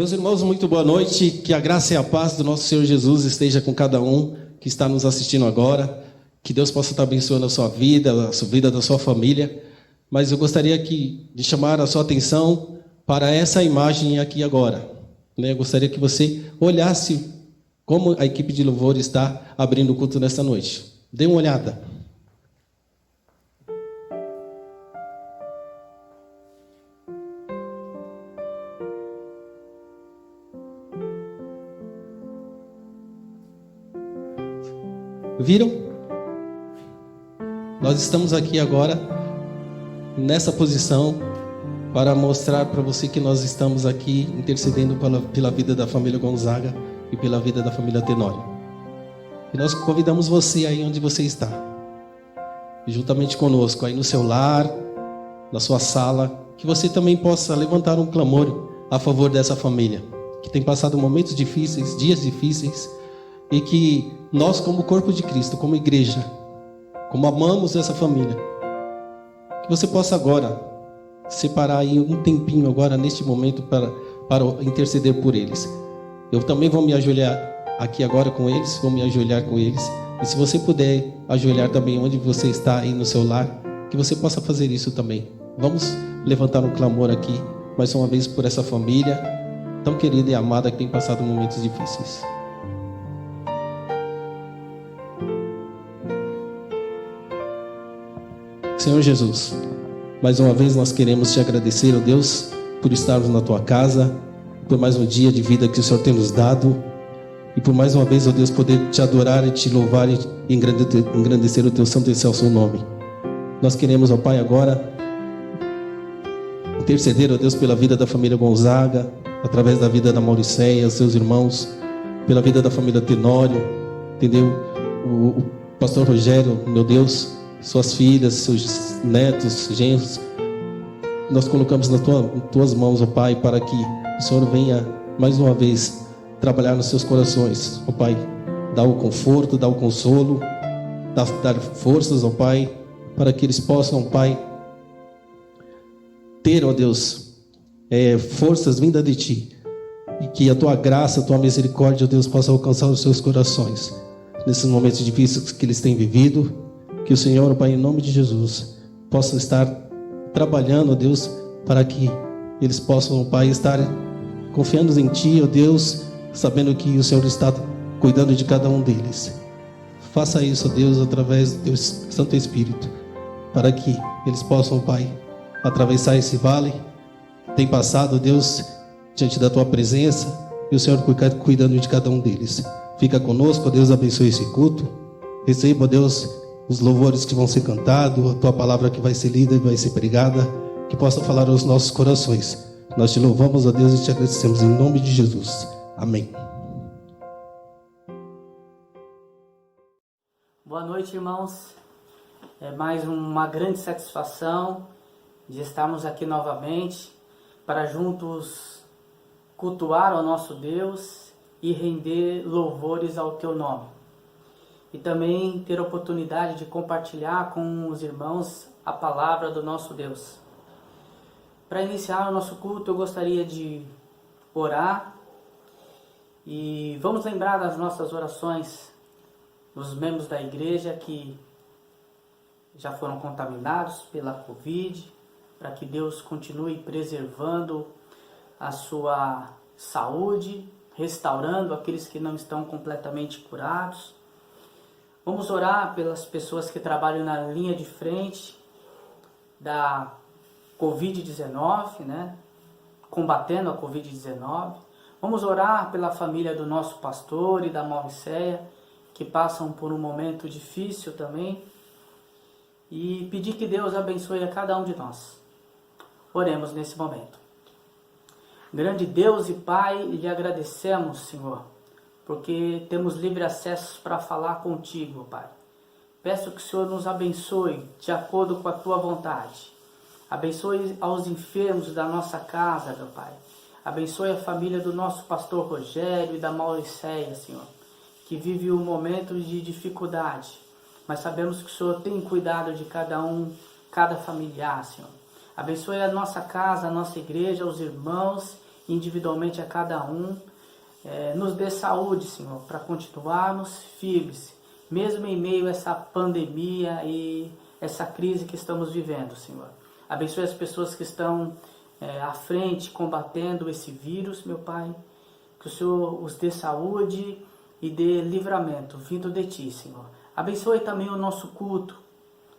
Meus irmãos, muito boa noite. Que a graça e a paz do nosso Senhor Jesus esteja com cada um que está nos assistindo agora. Que Deus possa estar abençoando a sua vida da sua família. Mas eu gostaria de chamar a sua atenção para essa imagem aqui agora. Eu gostaria que você olhasse como a equipe de louvor está abrindo o culto nesta noite. Dê uma olhada. Viram? Nós estamos aqui agora nessa posição para mostrar para você que nós estamos aqui intercedendo pela vida da família Gonzaga e pela vida da família Tenório. E nós convidamos você aí onde você está, juntamente conosco, aí no seu lar, na sua sala, que você também possa levantar um clamor a favor dessa família, que tem passado momentos difíceis, dias difíceis, e que nós, como corpo de Cristo, como igreja, como amamos essa família, que você possa agora separar aí um tempinho agora, neste momento, para interceder por eles. Eu também vou me ajoelhar aqui agora com eles, vou me ajoelhar com eles. E se você puder ajoelhar também onde você está aí no seu lar, que você possa fazer isso também. Vamos levantar um clamor aqui, mais uma vez, por essa família tão querida e amada que tem passado momentos difíceis. Senhor Jesus, mais uma vez nós queremos te agradecer, ó Deus, por estarmos na tua casa, por mais um dia de vida que o Senhor tem nos dado, e por mais uma vez, ó Deus, poder te adorar e te louvar e engrandecer o teu santo e excelso nome. Nós queremos, ó Pai, agora interceder, ó Deus, pela vida da família Gonzaga, através da vida da Mauriceia, seus irmãos, pela vida da família Tenório, entendeu? O pastor Rogério, meu Deus, suas filhas, seus netos, genros, nós colocamos nas tuas mãos, ó Pai, para que o Senhor venha mais uma vez trabalhar nos seus corações, ó Pai, dar o conforto, dar o consolo, dar forças, ó Pai, para que eles possam, ó Pai, ter, ó Deus, forças vindas de Ti, e que a Tua graça, a Tua misericórdia, ó Deus, possa alcançar os seus corações, nesses momentos difíceis que eles têm vivido. Que o Senhor, ó Pai, em nome de Jesus, possa estar trabalhando, ó Deus, para que eles possam, ó Pai, estar confiando em Ti, ó Deus, sabendo que o Senhor está cuidando de cada um deles. Faça isso, ó Deus, através do Teu Santo Espírito, para que eles possam, ó Pai, atravessar esse vale. Tem passado, ó Deus, diante da Tua presença, e o Senhor cuidando de cada um deles. Fica conosco, ó Deus, abençoe esse culto. Receba, ó Deus, os louvores que vão ser cantados, a Tua palavra que vai ser lida e vai ser pregada, que possa falar aos nossos corações. Nós te louvamos, ó Deus, e te agradecemos em nome de Jesus. Amém. Boa noite, irmãos. É mais uma grande satisfação de estarmos aqui novamente para juntos cultuar ao nosso Deus e render louvores ao Teu nome. E também ter a oportunidade de compartilhar com os irmãos a palavra do nosso Deus. Para iniciar o nosso culto, eu gostaria de orar e vamos lembrar das nossas orações dos membros da igreja que já foram contaminados pela Covid, para que Deus continue preservando a sua saúde, restaurando aqueles que não estão completamente curados. Vamos orar pelas pessoas que trabalham na linha de frente da Covid-19, né? Combatendo a Covid-19. Vamos orar pela família do nosso pastor e da Mauriceia, que passam por um momento difícil também. E pedir que Deus abençoe a cada um de nós. Oremos nesse momento. Grande Deus e Pai, lhe agradecemos, Senhor, porque temos livre acesso para falar contigo, Pai. Peço que o Senhor nos abençoe de acordo com a Tua vontade. Abençoe aos enfermos da nossa casa, meu Pai. Abençoe a família do nosso pastor Rogério e da Mauriceia, Senhor, que vive um momento de dificuldade. Mas sabemos que o Senhor tem cuidado de cada um, cada familiar, Senhor. Abençoe a nossa casa, a nossa igreja, os irmãos individualmente a cada um. Nos dê saúde, Senhor, para continuarmos firmes, mesmo em meio a essa pandemia e essa crise que estamos vivendo, Senhor. Abençoe as pessoas que estão à frente, combatendo esse vírus, meu Pai. Que o Senhor os dê saúde e dê livramento vindo de Ti, Senhor. Abençoe também o nosso culto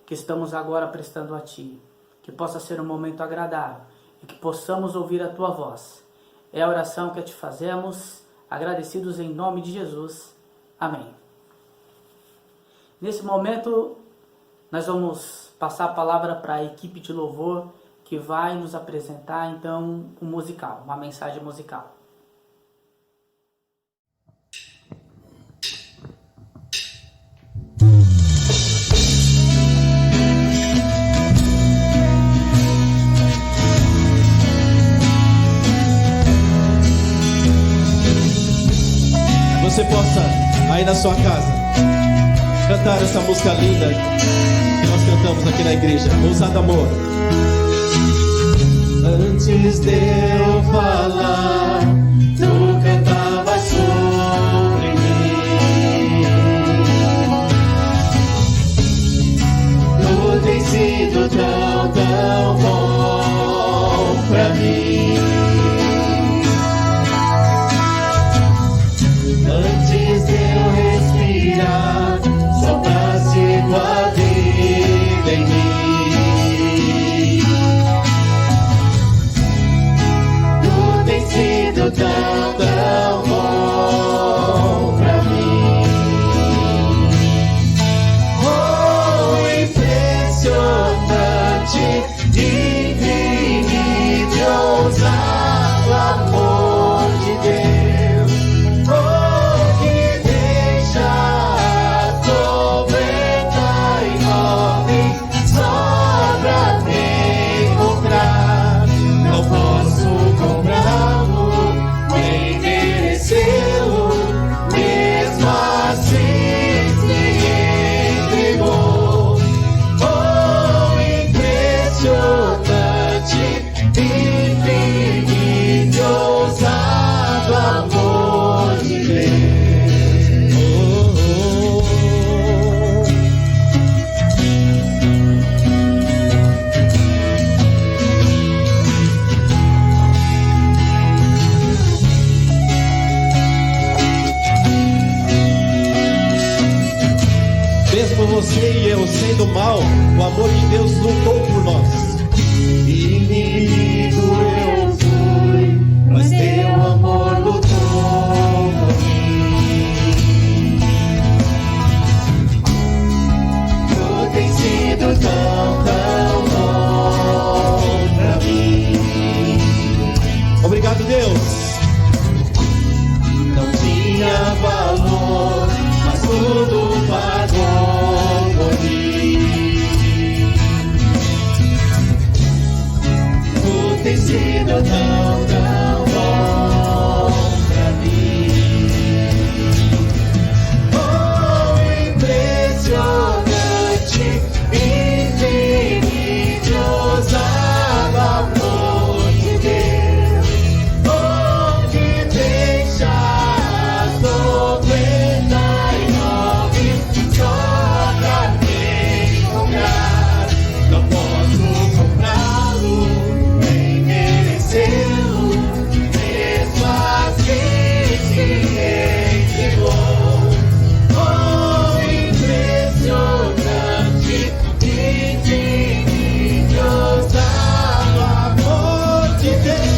que estamos agora prestando a Ti. Que possa ser um momento agradável e que possamos ouvir a Tua voz. É a oração que Te fazemos, agradecidos em nome de Jesus. Amém. Nesse momento, nós vamos passar a palavra para a equipe de louvor que vai nos apresentar, então, um musical, uma mensagem musical. Você possa, aí na sua casa, cantar essa música linda que nós cantamos aqui na igreja, Ousado Amor. Antes de eu falar, tu cantavas sobre mim. Tu tens sido tão, tão bom pra mim. Antes de eu respirar, soprasse tua vida em mim. Tu tens sido tão, tão bom pra mim. Oh, impressionante, infinito e ousado amor de Deus. Você e eu sendo mal, o amor de Deus lutou por nós. Inimigo eu fui, mas teu amor lutou por mim. Tu tens sido tão, tão bom pra mim. Obrigado, Deus. Não tinha valor, mas tudo pagou. Tem sido tão, tão bom pra mim. Oh, impressionante, infinito, ousado amor de Deus. Oh, que deixa 99 só pra me encontrar. Não posso comprá-lo, mesmo assim se entregou. Oh, impressionante, infinito, ousado amor de Deus.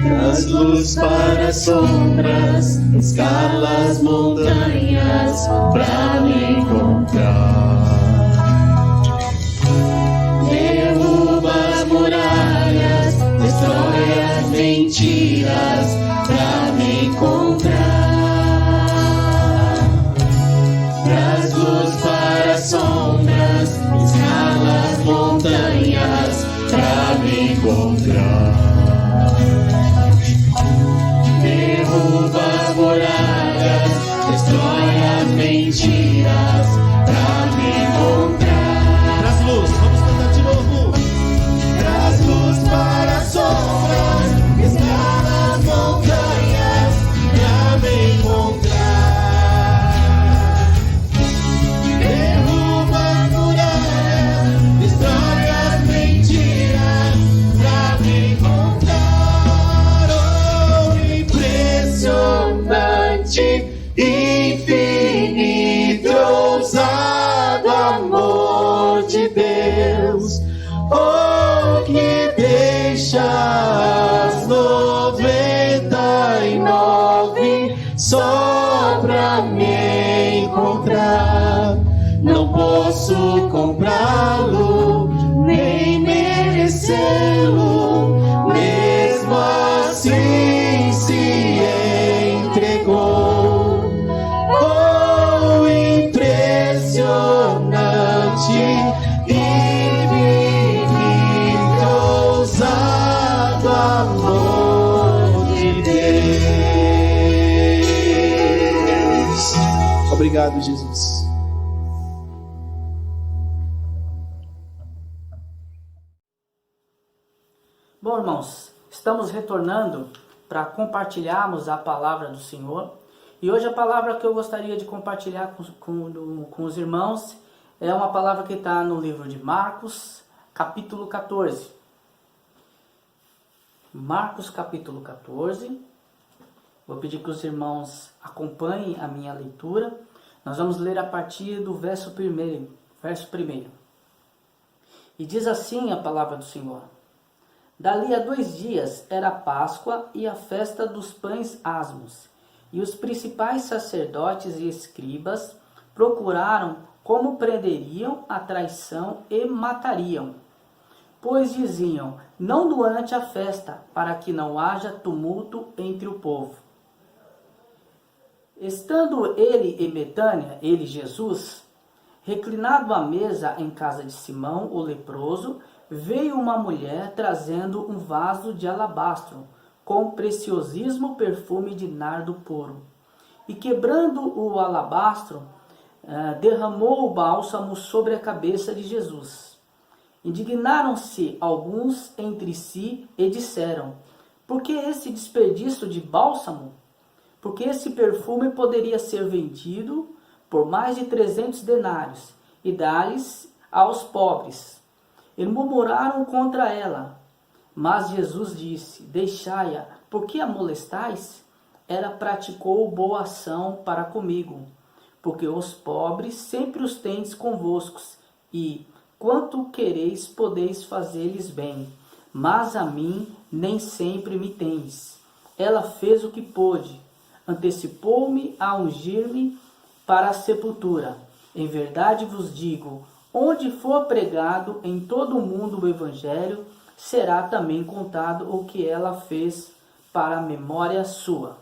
Traz luz para sombras, escala as montanhas pra me encontrar. Derruba as muralhas, destrói as mentiras pra me encontrar. Traz luz para sombras, Derruba as muralhas, destrói as mentiras pra me encontrar. Traz luz, vamos cantar de novo. Traz luz para as sombras, escala as montanhas pra me encontrar. Derruba as muralhas, destrói as mentiras pra me encontrar. Oh, impressionante, infinito, ousado amor de Deus. Oh, que deixa as 99 só pra me encontrar. Não posso comprá-lo, nem merecê-lo, mesmo assim se entregou. Oh, impressionante, infinito, ousado amor de Deus. Obrigado, Jesus. Bom, irmãos, estamos retornando para compartilharmos a palavra do Senhor. E hoje a palavra que eu gostaria de compartilhar com os irmãos é uma palavra que está no livro de Marcos, capítulo 14. Marcos, capítulo 14. Vou pedir que os irmãos acompanhem a minha leitura. Nós vamos ler a partir do verso 1. E diz assim a palavra do Senhor. Dali a 2 dias era a Páscoa e a festa dos pães asmos. E os principais sacerdotes e escribas procuraram como prenderiam a traição e matariam. Pois diziam, não durante a festa, para que não haja tumulto entre o povo. Estando ele em Betânia, ele, Jesus, reclinado à mesa em casa de Simão, o leproso, veio uma mulher trazendo um vaso de alabastro, com preciosíssimo perfume de nardo puro. E quebrando o alabastro, derramou o bálsamo sobre a cabeça de Jesus. Indignaram-se alguns entre si e disseram, por que esse desperdício de bálsamo? Porque esse perfume poderia ser vendido por mais de 300 denários e dar-lhes aos pobres. E murmuraram contra ela. Mas Jesus disse, deixai-a, por que a molestais? Ela praticou boa ação para comigo, porque os pobres sempre os tendes convosco, e, quanto quereis, podeis fazer-lhes bem, mas a mim nem sempre me tendes. Ela fez o que pôde, antecipou-me a ungir-me para a sepultura. Em verdade vos digo, onde for pregado em todo o mundo o Evangelho, será também contado o que ela fez para a memória sua.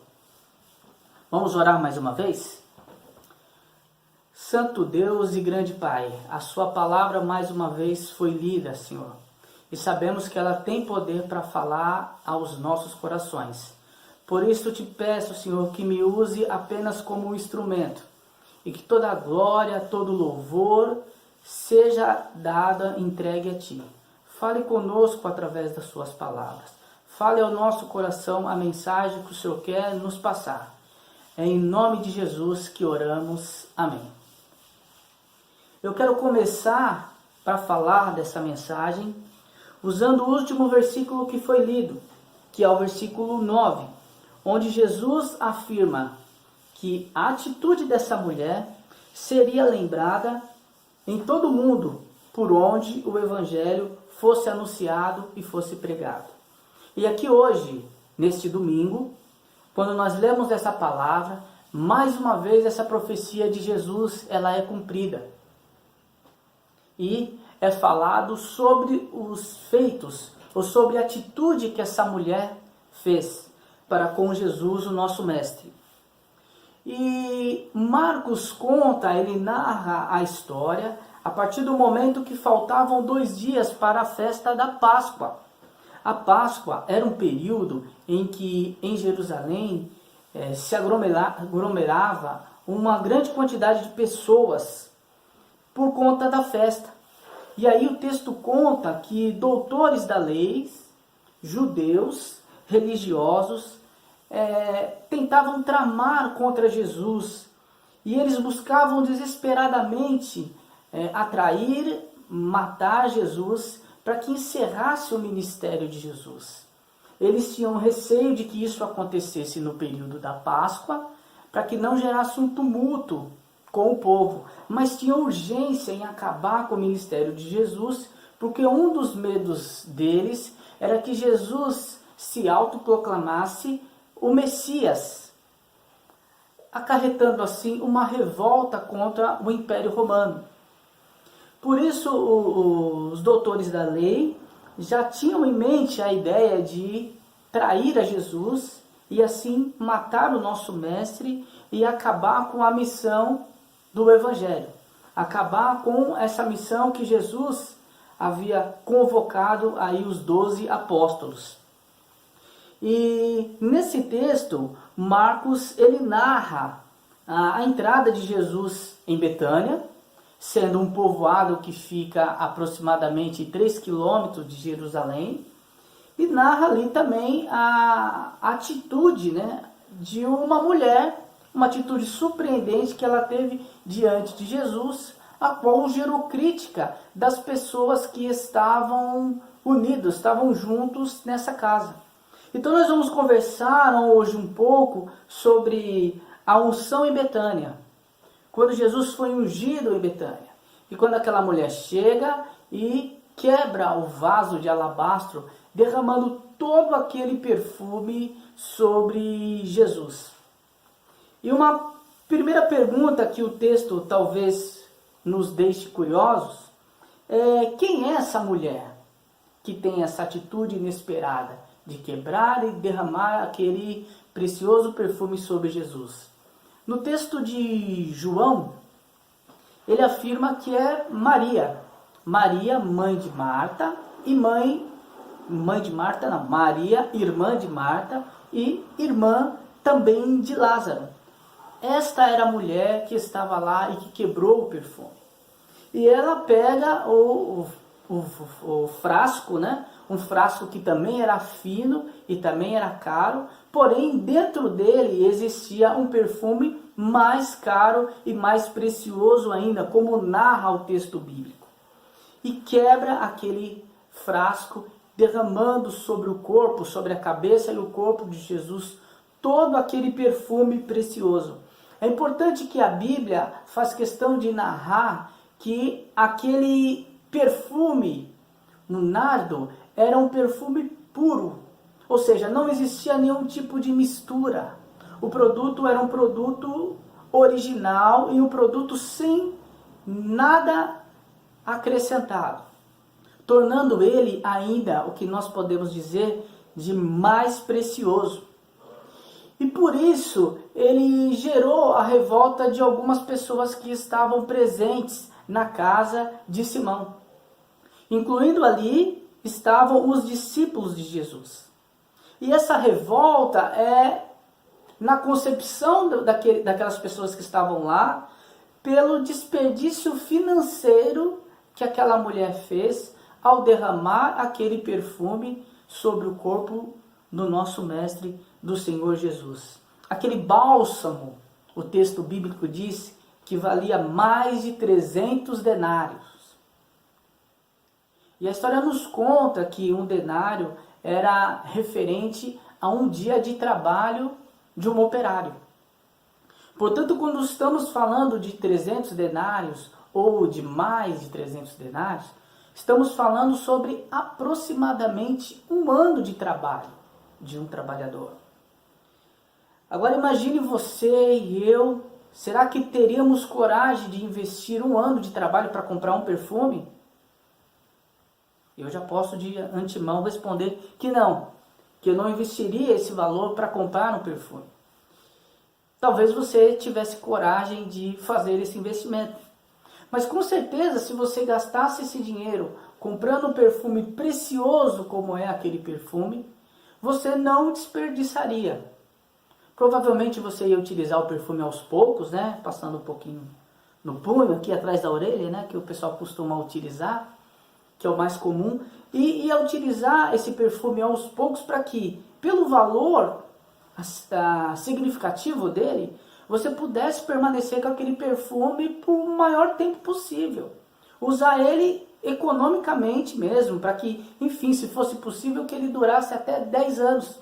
Vamos orar mais uma vez? Santo Deus e grande Pai, a sua palavra mais uma vez foi lida, Senhor. E sabemos que ela tem poder para falar aos nossos corações. Por isso te peço, Senhor, que me use apenas como um instrumento. E que toda a glória, todo louvor seja dada, entregue a Ti. Fale conosco através das Suas palavras. Fale ao nosso coração a mensagem que o Senhor quer nos passar. É em nome de Jesus que oramos. Amém. Eu quero começar para falar dessa mensagem usando o último versículo que foi lido, que é o versículo 9, onde Jesus afirma que a atitude dessa mulher seria lembrada em todo o mundo por onde o Evangelho fosse anunciado e fosse pregado. E aqui hoje, neste domingo, quando nós lemos essa palavra, mais uma vez essa profecia de Jesus ela é cumprida. E é falado sobre os feitos, ou sobre a atitude que essa mulher fez para com Jesus, o nosso mestre. E Marcos conta, ele narra a história a partir do momento que faltavam 2 dias para a festa da Páscoa. A Páscoa era um período em que em Jerusalém se aglomerava uma grande quantidade de pessoas por conta da festa. E aí o texto conta que doutores da lei, judeus, religiosos, tentavam tramar contra Jesus. E eles buscavam desesperadamente atrair, matar Jesus para que encerrasse o ministério de Jesus. Eles tinham receio de que isso acontecesse no período da Páscoa, para que não gerasse um tumulto com o povo, mas tinham urgência em acabar com o ministério de Jesus, porque um dos medos deles era que Jesus se autoproclamasse o Messias, acarretando assim uma revolta contra o Império Romano. Por isso, os doutores da lei já tinham em mente a ideia de trair a Jesus e assim matar o nosso mestre e acabar com a missão do Evangelho. Acabar com essa missão que Jesus havia convocado aí os 12 apóstolos. E nesse texto, Marcos ele narra a entrada de Jesus em Betânia, sendo um povoado que fica aproximadamente 3 quilômetros de Jerusalém, e narra ali também a atitude, de uma mulher, uma atitude surpreendente que ela teve diante de Jesus, a qual gerou crítica das pessoas que estavam unidos, estavam juntos nessa casa. Então nós vamos conversar hoje um pouco sobre a unção em Betânia, quando Jesus foi ungido em Betânia, e quando aquela mulher chega e quebra o vaso de alabastro, derramando todo aquele perfume sobre Jesus. E uma primeira pergunta que o texto talvez nos deixe curiosos é: quem é essa mulher que tem essa atitude inesperada de quebrar e derramar aquele precioso perfume sobre Jesus? No texto de João, ele afirma que é Maria. Maria, mãe de Marta, e Maria, irmã de Marta, e irmã também de Lázaro. Esta era a mulher que estava lá e que quebrou o perfume. E ela pega o frasco, um frasco que também era fino e também era caro, porém dentro dele existia um perfume mais caro e mais precioso ainda, como narra o texto bíblico. E quebra aquele frasco, derramando sobre o corpo, sobre a cabeça e o corpo de Jesus, todo aquele perfume precioso. É importante que a Bíblia faz questão de narrar que aquele perfume, no nardo, era um perfume puro, ou seja, não existia nenhum tipo de mistura. O produto era um produto original e um produto sem nada acrescentado, tornando ele ainda o que nós podemos dizer de mais precioso. E por isso ele gerou a revolta de algumas pessoas que estavam presentes na casa de Simão. Incluindo ali estavam os discípulos de Jesus. E essa revolta é na concepção daquelas pessoas que estavam lá, pelo desperdício financeiro que aquela mulher fez ao derramar aquele perfume sobre o corpo do nosso mestre, do Senhor Jesus. Aquele bálsamo, o texto bíblico diz que valia mais de 300 denários. E a história nos conta que um denário era referente a um dia de trabalho de um operário. Portanto, quando estamos falando de 300 denários ou de mais de 300 denários, estamos falando sobre aproximadamente um ano de trabalho de um trabalhador. Agora imagine você e eu, será que teríamos coragem de investir um ano de trabalho para comprar um perfume? Eu já posso de antemão responder que eu não investiria esse valor para comprar um perfume. Talvez você tivesse coragem de fazer esse investimento. Mas com certeza, se você gastasse esse dinheiro comprando um perfume precioso como é aquele perfume, você não desperdiçaria. Provavelmente você ia utilizar o perfume aos poucos, né? Passando um pouquinho no punho, aqui atrás da orelha, né? Que o pessoal costuma utilizar, que é o mais comum. E ia utilizar esse perfume aos poucos para que, pelo valor significativo dele, você pudesse permanecer com aquele perfume por o maior tempo possível. Usar ele economicamente mesmo, para que, enfim, se fosse possível, que ele durasse até 10 anos.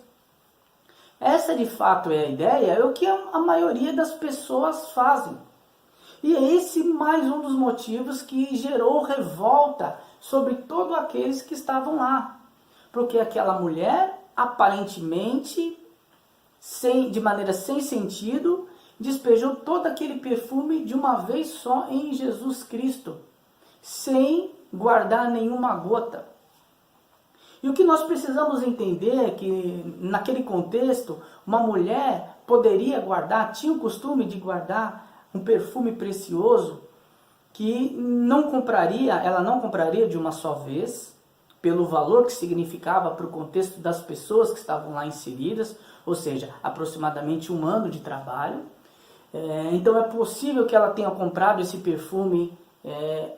Essa, de fato, é a ideia, é o que a maioria das pessoas fazem. E é esse mais um dos motivos que gerou revolta sobre todos aqueles que estavam lá. Porque aquela mulher, aparentemente, de maneira sem sentido, despejou todo aquele perfume de uma vez só em Jesus Cristo, sem guardar nenhuma gota. E o que nós precisamos entender é que, naquele contexto, uma mulher poderia guardar, tinha o costume de guardar um perfume precioso que ela não compraria de uma só vez, pelo valor que significava para o contexto das pessoas que estavam lá inseridas, ou seja, aproximadamente 1 ano de trabalho. Então é possível que ela tenha comprado esse perfume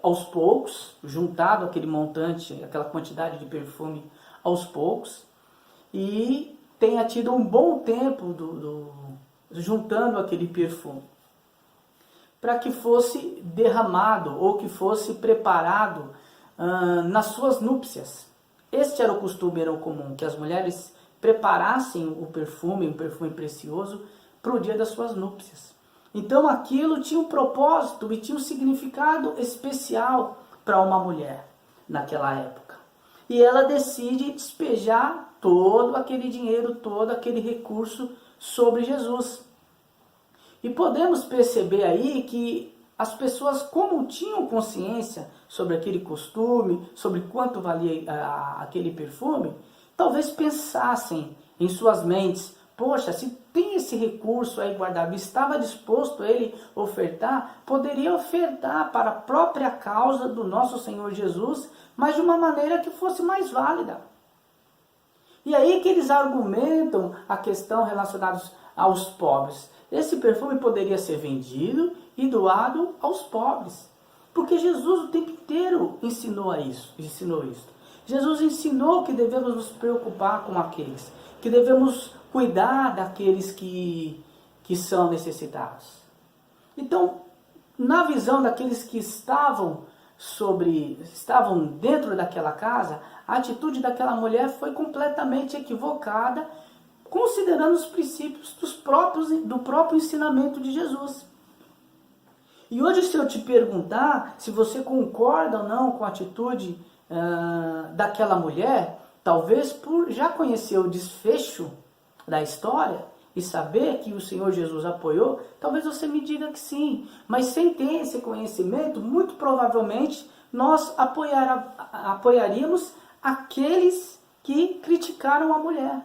aos poucos, juntado aquele montante, aquela quantidade de perfume aos poucos, e tenha tido um bom tempo juntando aquele perfume, para que fosse derramado ou que fosse preparado nas suas núpcias. Este era o costume, era o comum, que as mulheres preparassem o perfume, um perfume precioso, para o dia das suas núpcias. Então aquilo tinha um propósito e tinha um significado especial para uma mulher naquela época. E ela decide despejar todo aquele dinheiro, todo aquele recurso sobre Jesus. E podemos perceber aí que as pessoas, como tinham consciência sobre aquele costume, sobre quanto valia aquele perfume, talvez pensassem em suas mentes: poxa, se tem esse recurso aí guardado, estava disposto ele ofertar, poderia ofertar para a própria causa do nosso Senhor Jesus, mas de uma maneira que fosse mais válida. E aí que eles argumentam a questão relacionada aos pobres. Esse perfume poderia ser vendido e doado aos pobres, porque Jesus o tempo inteiro ensinou isso. Jesus ensinou que devemos nos preocupar com aqueles, que devemos cuidar daqueles que são necessitados. Então, na visão daqueles que estavam dentro daquela casa, a atitude daquela mulher foi completamente equivocada, considerando os princípios do próprio ensinamento de Jesus. E hoje, se eu te perguntar se você concorda ou não com a atitude daquela mulher, talvez por já conhecer o desfecho da história e saber que o Senhor Jesus apoiou, talvez você me diga que sim. Mas sem ter esse conhecimento, muito provavelmente nós apoiaríamos aqueles que criticaram a mulher.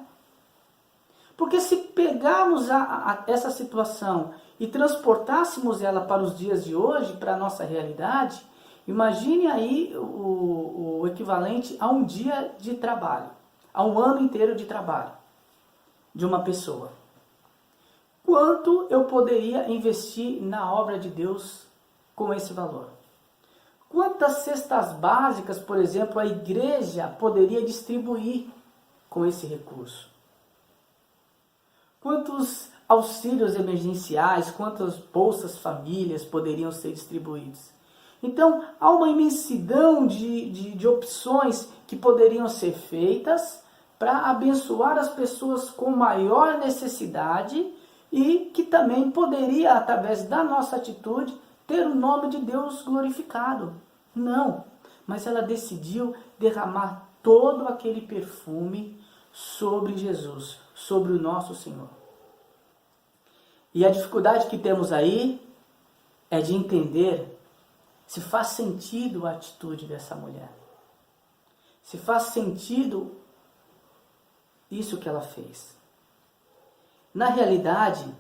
Porque se pegarmos essa situação e transportássemos ela para os dias de hoje, para a nossa realidade, imagine aí o equivalente a um dia de trabalho, a um ano inteiro de trabalho de uma pessoa. Quanto eu poderia investir na obra de Deus com esse valor? Quantas cestas básicas, por exemplo, a igreja poderia distribuir com esse recurso? Quantos auxílios emergenciais, quantas bolsas famílias poderiam ser distribuídos? Então, há uma imensidão de opções que poderiam ser feitas para abençoar as pessoas com maior necessidade e que também poderia, através da nossa atitude, ter o nome de Deus glorificado. Não, mas ela decidiu derramar todo aquele perfume sobre Jesus, sobre o nosso Senhor. E a dificuldade que temos aí é de entender se faz sentido a atitude dessa mulher. Se faz sentido isso que ela fez. Na realidade,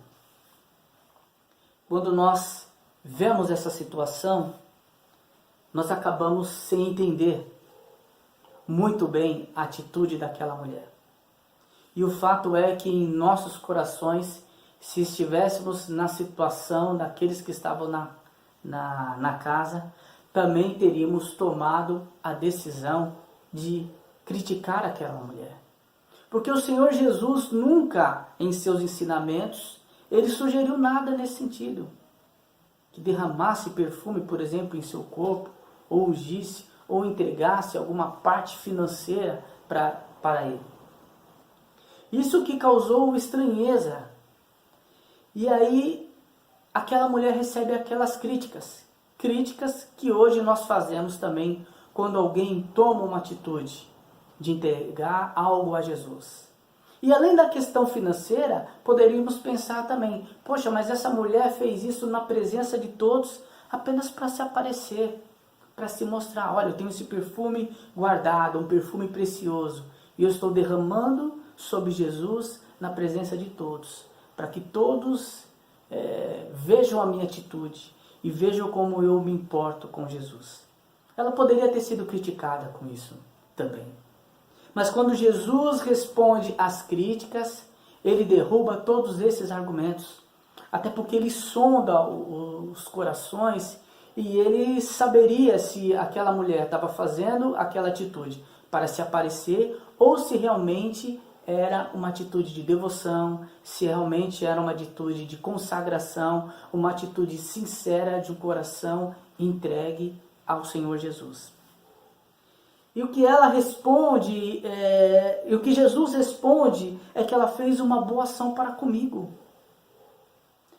quando nós vemos essa situação, nós acabamos sem entender muito bem a atitude daquela mulher. E o fato é que em nossos corações, se estivéssemos na situação daqueles que estavam na casa, também teríamos tomado a decisão de criticar aquela mulher. Porque o Senhor Jesus nunca, em seus ensinamentos, ele sugeriu nada nesse sentido. Que derramasse perfume, por exemplo, em seu corpo, ou ungisse, ou entregasse alguma parte financeira para ele. Isso que causou estranheza. E aí, aquela mulher recebe aquelas críticas. Críticas que hoje nós fazemos também quando alguém toma uma atitude de entregar algo a Jesus. E além da questão financeira, poderíamos pensar também, poxa, mas essa mulher fez isso na presença de todos apenas para se aparecer, para se mostrar, olha, eu tenho esse perfume guardado, um perfume precioso, e eu estou derramando sobre Jesus na presença de todos, para que todos vejam a minha atitude e vejam como eu me importo com Jesus. Ela poderia ter sido criticada com isso também. Mas quando Jesus responde às críticas, ele derruba todos esses argumentos. Até porque ele sonda os corações e ele saberia se aquela mulher estava fazendo aquela atitude para se aparecer ou se realmente era uma atitude de devoção, se realmente era uma atitude de consagração, uma atitude sincera de um coração entregue ao Senhor Jesus. E o que ela responde, e o que Jesus responde é que ela fez uma boa ação para comigo.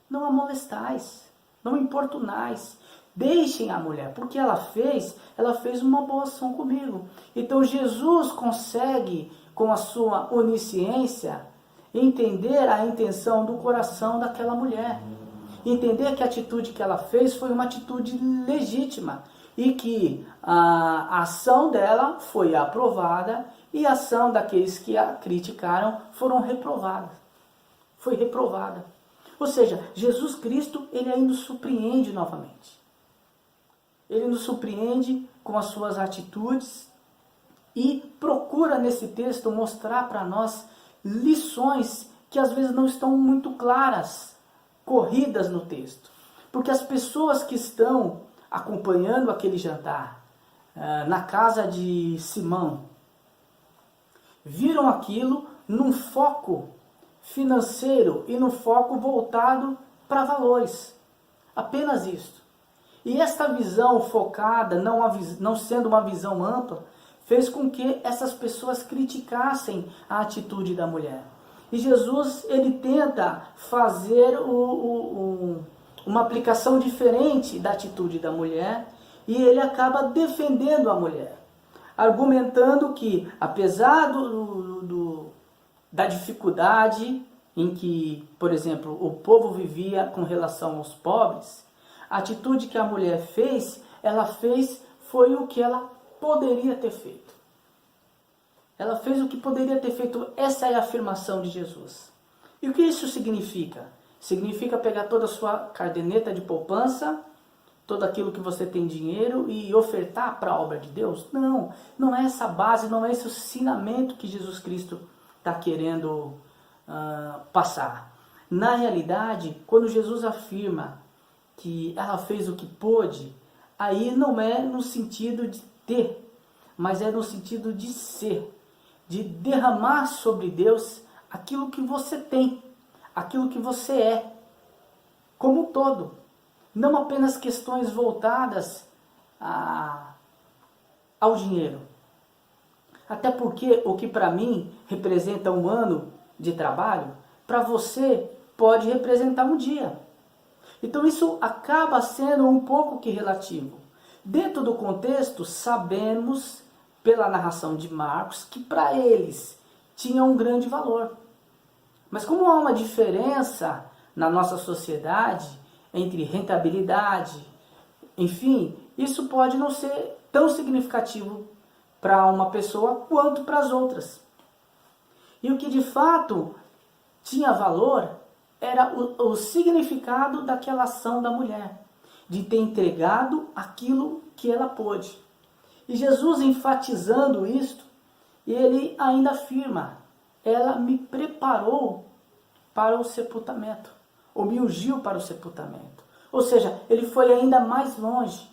Não a molestais, não importunais. Deixem a mulher, porque ela fez uma boa ação comigo. Então Jesus consegue, com a sua onisciência, entender a intenção do coração daquela mulher. Entender que a atitude que ela fez foi uma atitude legítima. E que a ação dela foi aprovada e a ação daqueles que a criticaram foram reprovadas. Foi reprovada. Ou seja, Jesus Cristo, ele aí nos surpreende novamente. Ele nos surpreende com as suas atitudes e procura nesse texto mostrar para nós lições que às vezes não estão muito claras, corridas no texto. Porque as pessoas que estão acompanhando aquele jantar na casa de Simão, viram aquilo num foco financeiro e num foco voltado para valores. Apenas isso. E esta visão focada, não sendo uma visão ampla, fez com que essas pessoas criticassem a atitude da mulher. E Jesus, ele tenta fazer uma aplicação diferente da atitude da mulher, e ele acaba defendendo a mulher, argumentando que, apesar da dificuldade em que, por exemplo, o povo vivia com relação aos pobres, a atitude que a mulher fez, foi o que ela poderia ter feito. Ela fez o que poderia ter feito. Essa é a afirmação de Jesus. E o que isso significa? Significa pegar toda a sua caderneta de poupança, todo aquilo que você tem dinheiro e ofertar para a obra de Deus? Não, não é essa base, não é esse ensinamento que Jesus Cristo está querendo passar. Na realidade, quando Jesus afirma que ela fez o que pôde, aí não é no sentido de ter, mas é no sentido de ser, de derramar sobre Deus aquilo que você tem, aquilo que você é, como um todo. Não apenas questões voltadas ao dinheiro. Até porque o que para mim representa um ano de trabalho, para você pode representar um dia. Então isso acaba sendo um pouco que relativo. Dentro do contexto, sabemos, pela narração de Marcos, que para eles tinha um grande valor. Mas como há uma diferença na nossa sociedade entre rentabilidade, enfim, isso pode não ser tão significativo para uma pessoa quanto para as outras. E o que de fato tinha valor era o significado daquela ação da mulher, de ter entregado aquilo que ela pôde. E Jesus, enfatizando isto, ele ainda afirma: ela me preparou para o sepultamento, ou me ungiu para o sepultamento. Ou seja, ele foi ainda mais longe,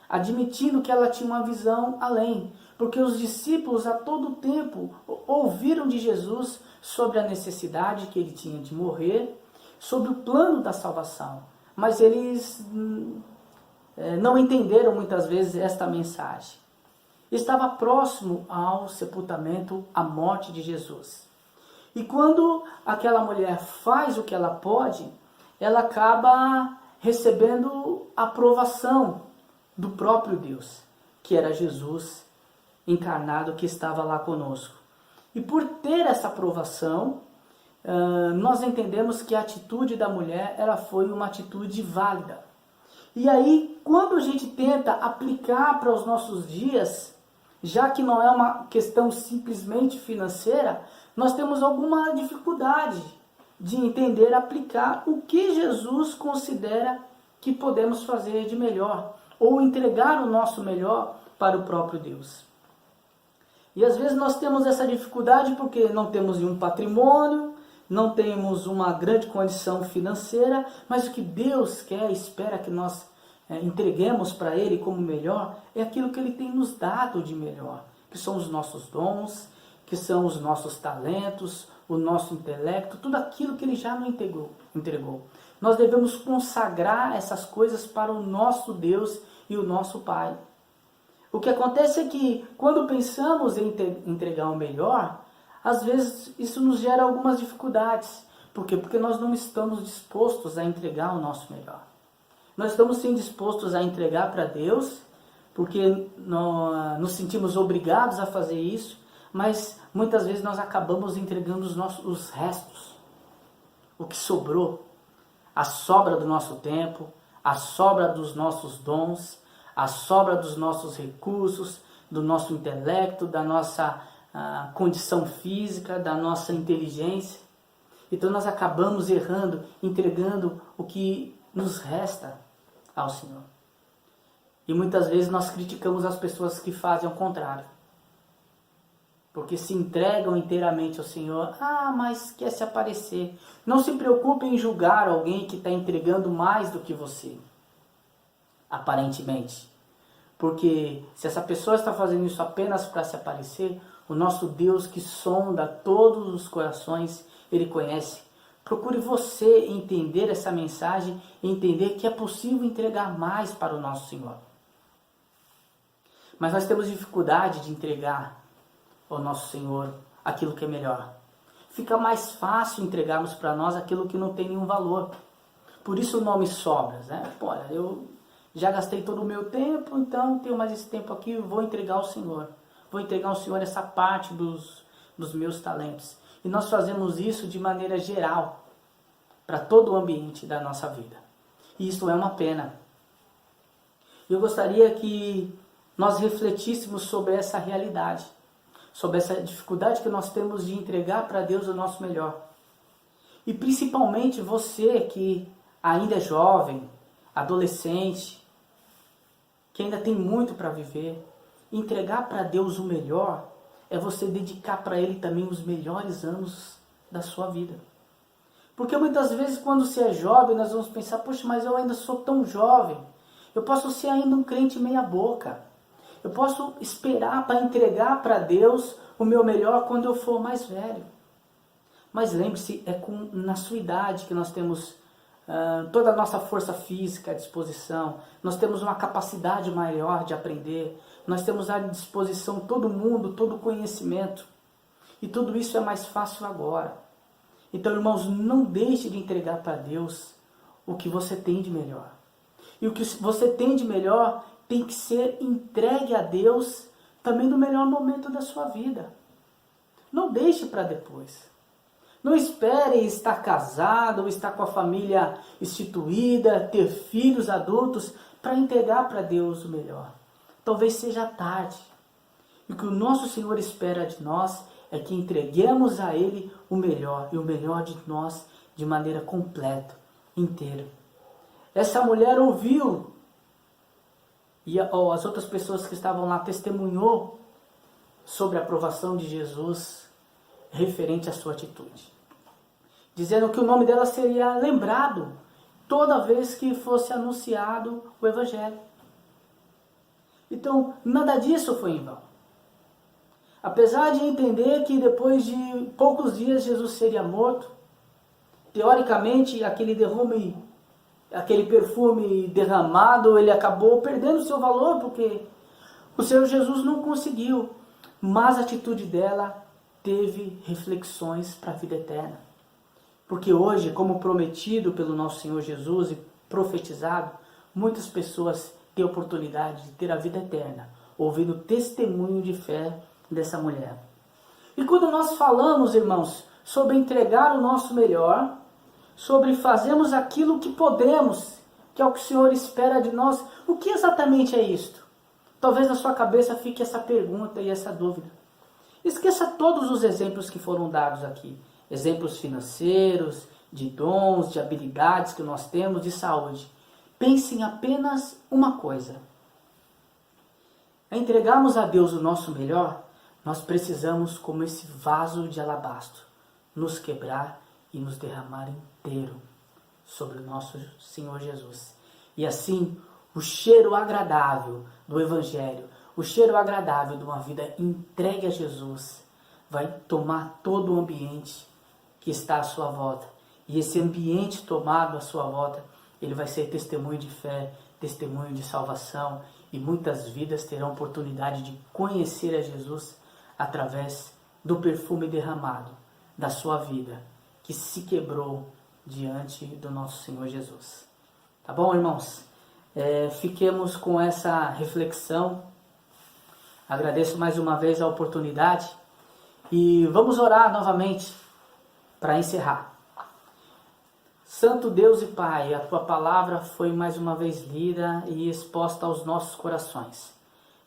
admitindo que ela tinha uma visão além, porque os discípulos a todo tempo ouviram de Jesus sobre a necessidade que ele tinha de morrer, sobre o plano da salvação, mas eles não entenderam muitas vezes esta mensagem. Estava próximo ao sepultamento, a morte de Jesus. E quando aquela mulher faz o que ela pode, ela acaba recebendo a aprovação do próprio Deus, que era Jesus encarnado, que estava lá conosco. E por ter essa aprovação, nós entendemos que a atitude da mulher ela foi uma atitude válida. E aí, quando a gente tenta aplicar para os nossos dias, já que não é uma questão simplesmente financeira, nós temos alguma dificuldade de entender, aplicar o que Jesus considera que podemos fazer de melhor, ou entregar o nosso melhor para o próprio Deus. E às vezes nós temos essa dificuldade porque não temos nenhum patrimônio, não temos uma grande condição financeira, mas o que Deus quer, espera que nós entreguemos para Ele como melhor, é aquilo que Ele tem nos dado de melhor, que são os nossos dons, que são os nossos talentos, o nosso intelecto, tudo aquilo que Ele já nos entregou. Nós devemos consagrar essas coisas para o nosso Deus e o nosso Pai. O que acontece é que quando pensamos em entregar o melhor, às vezes isso nos gera algumas dificuldades. Por quê? Porque nós não estamos dispostos a entregar o nosso melhor. Nós estamos sim dispostos a entregar para Deus, porque nos sentimos obrigados a fazer isso, mas muitas vezes nós acabamos entregando os restos, o que sobrou, a sobra do nosso tempo, a sobra dos nossos dons, a sobra dos nossos recursos, do nosso intelecto, da nossa condição física, da nossa inteligência. Então nós acabamos errando, entregando o que nos resta ao Senhor. E muitas vezes nós criticamos as pessoas que fazem o contrário, porque se entregam inteiramente ao Senhor. Mas quer se aparecer. Não se preocupe em julgar alguém que está entregando mais do que você, aparentemente. Porque se essa pessoa está fazendo isso apenas para se aparecer, o nosso Deus que sonda todos os corações, Ele conhece. Procure você entender essa mensagem e entender que é possível entregar mais para o nosso Senhor. Mas nós temos dificuldade de entregar ao nosso Senhor aquilo que é melhor. Fica mais fácil entregarmos para nós aquilo que não tem nenhum valor. Por isso o nome sobras, né? Olha, eu já gastei todo o meu tempo, então tenho mais esse tempo aqui, vou entregar ao Senhor. Vou entregar ao Senhor essa parte dos meus talentos. E nós fazemos isso de maneira geral, para todo o ambiente da nossa vida. E isso é uma pena. Eu gostaria que nós refletíssemos sobre essa realidade, sobre essa dificuldade que nós temos de entregar para Deus o nosso melhor. E principalmente você que ainda é jovem, adolescente, que ainda tem muito para viver, entregar para Deus o melhor é você dedicar para Ele também os melhores anos da sua vida. Porque muitas vezes quando você é jovem, nós vamos pensar, poxa, mas eu ainda sou tão jovem, eu posso ser ainda um crente meia boca, eu posso esperar para entregar para Deus o meu melhor quando eu for mais velho. Mas lembre-se, na sua idade que nós temos toda a nossa força física à disposição, nós temos uma capacidade maior de aprender, nós temos à disposição todo mundo, todo o conhecimento, e tudo isso é mais fácil agora. Então, irmãos, não deixe de entregar para Deus o que você tem de melhor. E o que você tem de melhor tem que ser entregue a Deus também no melhor momento da sua vida. Não deixe para depois. Não espere estar casado ou estar com a família instituída, ter filhos adultos para entregar para Deus o melhor. Talvez seja tarde. E o que o nosso Senhor espera de nós é que entreguemos a Ele o melhor, e o melhor de nós de maneira completa, inteira. Essa mulher ouviu e as outras pessoas que estavam lá testemunhou sobre a aprovação de Jesus referente à sua atitude, dizendo que o nome dela seria lembrado toda vez que fosse anunciado o Evangelho. Então, nada disso foi em vão. Apesar de entender que depois de poucos dias Jesus seria morto, teoricamente aquele perfume derramado, ele acabou perdendo seu valor, porque o Senhor Jesus não conseguiu, mas a atitude dela teve reflexões para a vida eterna. Porque hoje, como prometido pelo nosso Senhor Jesus e profetizado, muitas pessoas têm a oportunidade de ter a vida eterna, ouvindo o testemunho de fé dessa mulher. E quando nós falamos, irmãos, sobre entregar o nosso melhor, sobre fazermos aquilo que podemos, que é o que o Senhor espera de nós, o que exatamente é isto? Talvez na sua cabeça fique essa pergunta e essa dúvida. Esqueça todos os exemplos que foram dados aqui. Exemplos financeiros, de dons, de habilidades que nós temos, de saúde. Pense em apenas uma coisa. A entregarmos a Deus o nosso melhor, nós precisamos, como esse vaso de alabastro, nos quebrar e nos derramar inteiro sobre o nosso Senhor Jesus. E assim, o cheiro agradável do Evangelho, o cheiro agradável de uma vida entregue a Jesus, vai tomar todo o ambiente que está à sua volta. E esse ambiente tomado à sua volta, ele vai ser testemunho de fé, testemunho de salvação, e muitas vidas terão oportunidade de conhecer a Jesus através do perfume derramado da sua vida, que se quebrou diante do nosso Senhor Jesus. Tá bom, irmãos? Fiquemos com essa reflexão. Agradeço mais uma vez a oportunidade e vamos orar novamente para encerrar. Santo Deus e Pai, a Tua palavra foi mais uma vez lida e exposta aos nossos corações.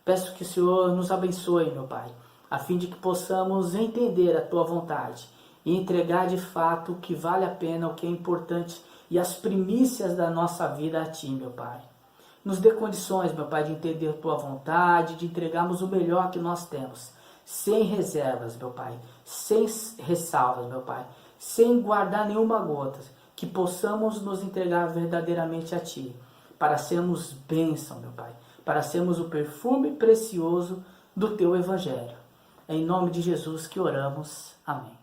Peço que o Senhor nos abençoe, meu Pai, a fim de que possamos entender a Tua vontade e entregar de fato o que vale a pena, o que é importante e as primícias da nossa vida a Ti, meu Pai. Nos dê condições, meu Pai, de entender a Tua vontade, de entregarmos o melhor que nós temos, sem reservas, meu Pai, sem ressalvas, meu Pai, sem guardar nenhuma gota, que possamos nos entregar verdadeiramente a Ti, para sermos bênção, meu Pai, para sermos o perfume precioso do Teu Evangelho. É em nome de Jesus que oramos. Amém.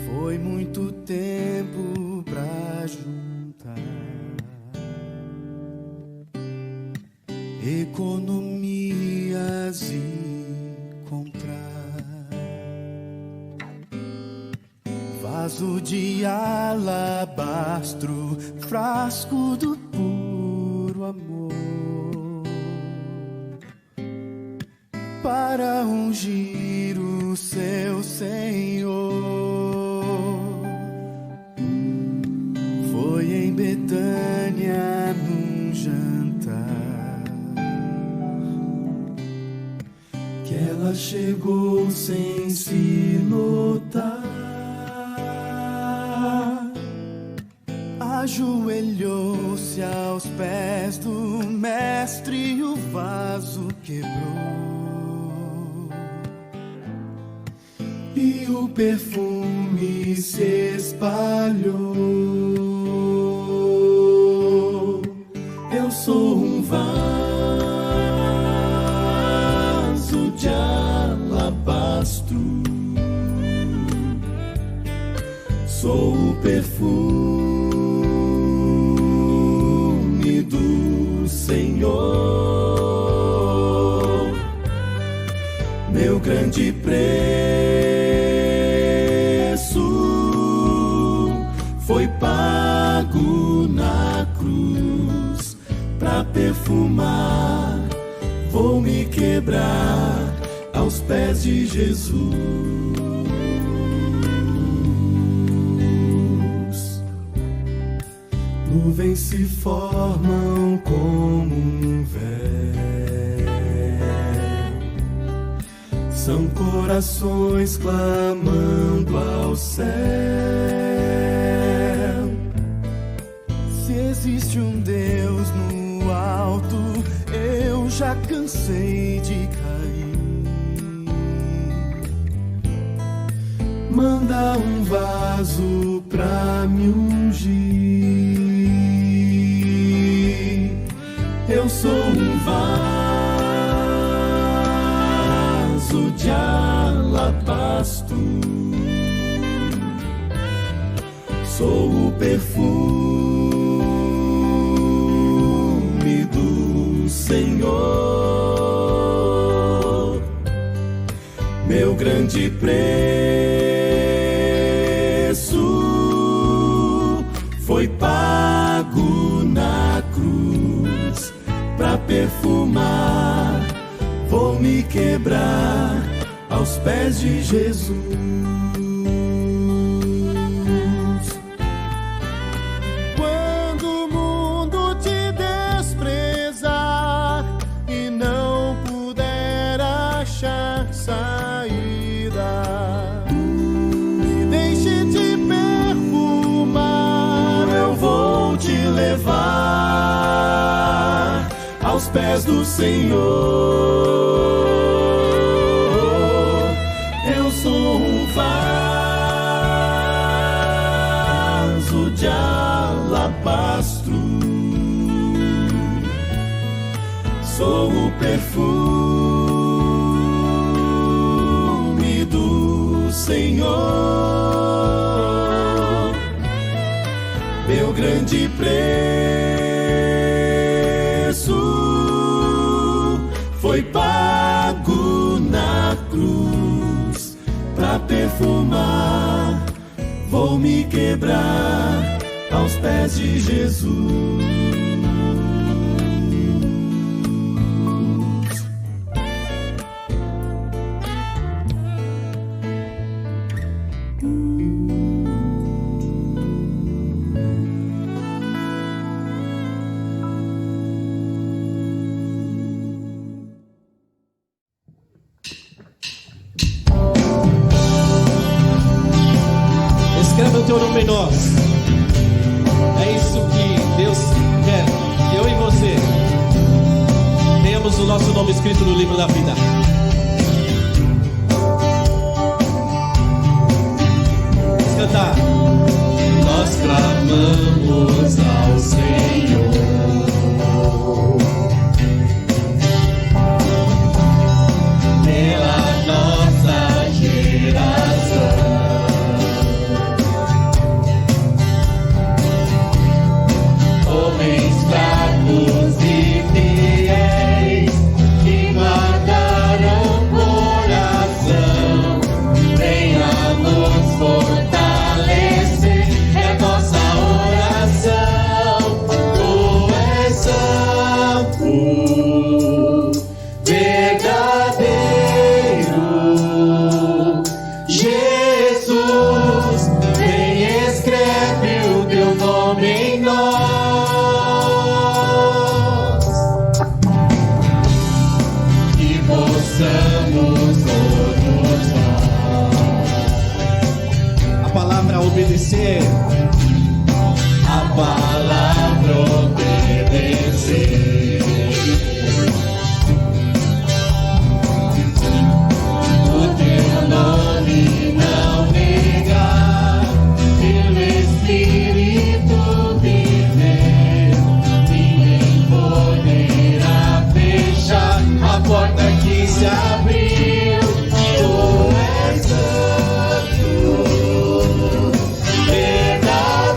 Foi muito tempo pra juntar economias e comprar vaso de alabastro, frasco do puro amor, para ungir o seu Senhor. Foi em Betânia num jantar que ela chegou sem se notar, ajoelhou-se aos pés do mestre e o vaso quebrou, e o perfume se espalhou. Eu sou um vaso de alabastro, sou o perfume do Senhor, meu grande preço foi pago na cruz. Pra perfumar, vou me quebrar aos pés de Jesus. nuvens se formam como um véu. São corações clamando ao céu. Se existe um Deus no alto, eu já cansei de cair. Manda um vaso pra me ungir. Eu sou um vaso de alabastro. Sou o perfume do Senhor. Meu grande preço foi pago na cruz. Pra perfumar, vou me quebrar aos pés de Jesus. Quando o mundo te desprezar e não puder achar saída, me deixe te perfumar. Eu vou te levar aos pés do Senhor. Eu sou um vaso de alabastro. Sou o perfume do Senhor. Meu grande preço foi pago na cruz. Pra perfumar, vou me quebrar aos pés de Jesus. Escreva o teu nome em nós. É isso que Deus quer, que eu e você tenhamos o nosso nome escrito no livro da vida. Vamos cantar. Nós clamamos ao Senhor pela nossa geração. Homens fracos e fiéis que guardaram o coração, venha nos fortalecer, é nossa oração. Tu és santo, verdadeiro, Jesus, vem escreve o teu nome em nós. A palavra obedecer. A palavra obedecer. O teu nome não negar. Pelo Espírito viver. Ninguém poderá fechar a porta que se abriu. Tu és santo, verdadeiro,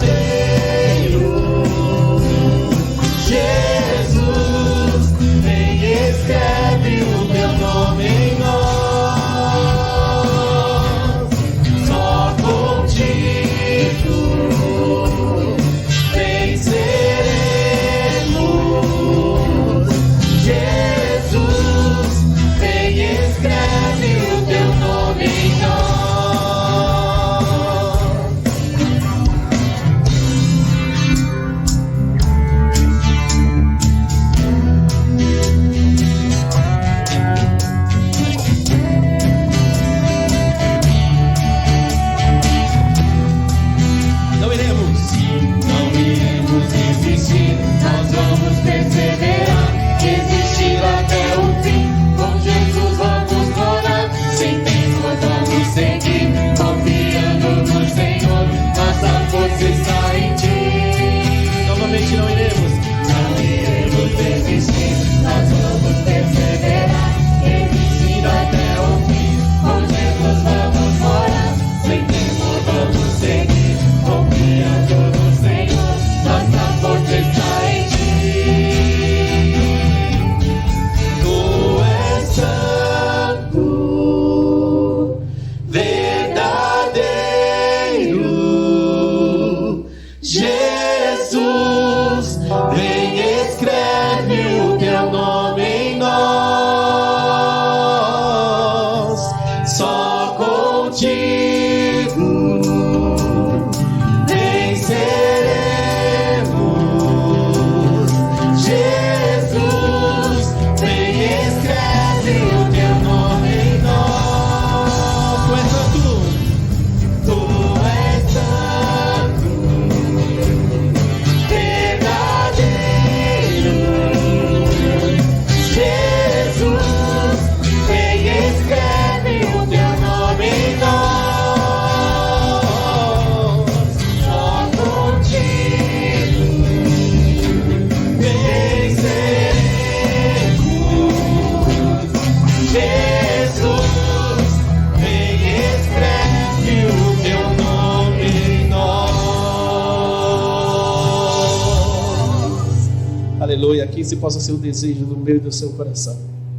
abençoe. Aqui se possa ser o desejo do meu e do seu coração.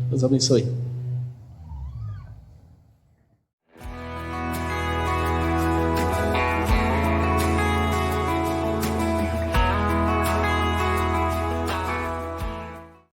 Deus abençoe.